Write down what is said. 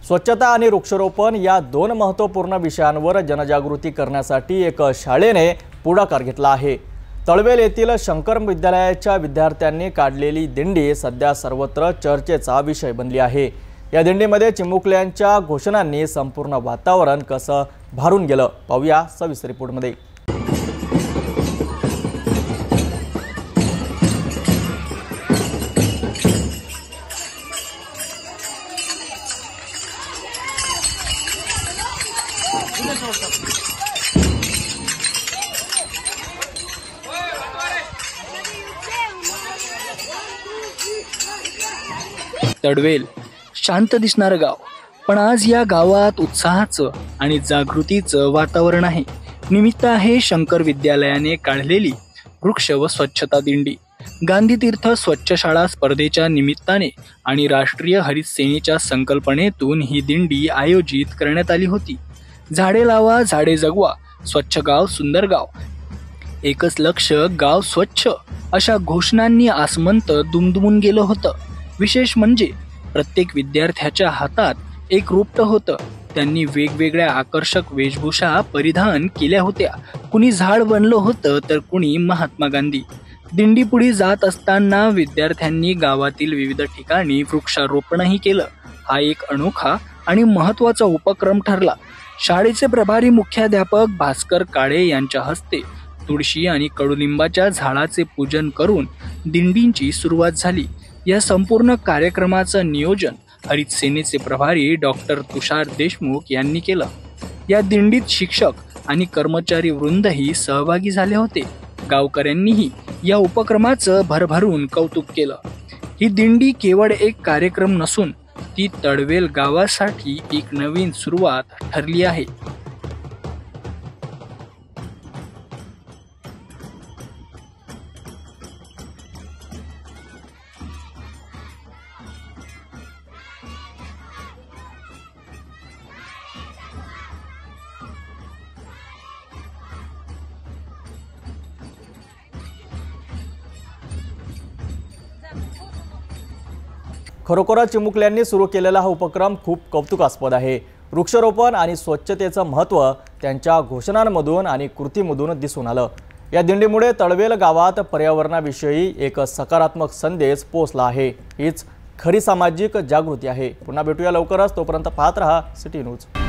स्वच्छता आणि वृक्षारोपण या दोन महत्त्वपूर्ण विषयांवर जनजागृती करण्यासाठी एक शाळेने पुढाकार घेतला आहे। तळवेल येथील शंकर विद्यालयाच्या विद्यार्थ्यांनी काढलेली दिंडी सध्या सर्वत्र चर्चेचा विषय बनली आहे। या दिंडीमध्ये चिमुकल्यांच्या घोषणांनी संपूर्ण वातावरण कसं भारून गेलं पाहूया सविस्तर रिपोर्टमध्ये। तळवेल शांत दिसणारं गाव, पण आज या गावात उत्साहाचं आणि जागृतीचं वातावरण आहे। निमित्त आहे शंकर विद्यालयाने काढलेली वृक्ष व स्वच्छता दिंडी। गांधी तीर्थ स्वच्छ शाळा स्पर्धेच्या निमित्ताने आणि राष्ट्रीय हरित सेनेच्या संकल्पनेतून ही दिंडी आयोजित करण्यात आली होती। झाडे लावा झाडे जगवा, स्वच्छ गाव सुंदर गाव, एकच लक्ष गाव स्वच्छ अशा घोषणांनी आसमंत दुमदुमून गेलं होतं। विशेष म्हणजे प्रत्येक विद्यार्थ्याच्या हातात एक रूपट होतं। त्यांनी वेगवेगळ्या आकर्षक वेशभूषा परिधान केल्या होत्या। कुणी झाड बनलं होतं तर कुणी महात्मा गांधी। दिंडी पुढे जात असताना विद्यार्थ्यांनी गावातील विविध ठिकाणी वृक्षारोपणही केलं। हा एक अनोखा आणि महत्त्वाचा उपक्रम ठरला। शाळेचे प्रभारी मुख्याध्यापक भास्कर काळे यांच्या हस्ते तुळशी आणि कडुलिंबाच्या झाडाचे पूजन करून दिंडींची सुरुवात झाली। या संपूर्ण कार्यक्रमाचं नियोजन हरित सेनेचे प्रभारी डॉक्टर तुषार देशमुख यांनी केलं। या दिंडीत शिक्षक आणि कर्मचारी वृंदही सहभागी झाले होते। गावकऱ्यांनीही या उपक्रमाचं भरभरून कौतुक केलं। ही दिंडी केवळ एक कार्यक्रम नसून ती तळवेल गावासाठी एक नवीन सुरुवात ठरली आहे। खरोखरच चिमुकल्यांनी सुरू केलेला हा उपक्रम खूप कौतुकास्पद आहे। वृक्षारोपण आणि स्वच्छतेचं महत्त्व त्यांच्या घोषणांमधून आणि कृतीमधून दिसून आलं। या दिंडीमुळे तळवेल गावात पर्यावरणाविषयी एक सकारात्मक संदेश पोहोचला आहे। हीच खरी सामाजिक जागृती आहे। पुन्हा भेटूया लवकरच, तोपर्यंत पाहत रहा सिटी न्यूज।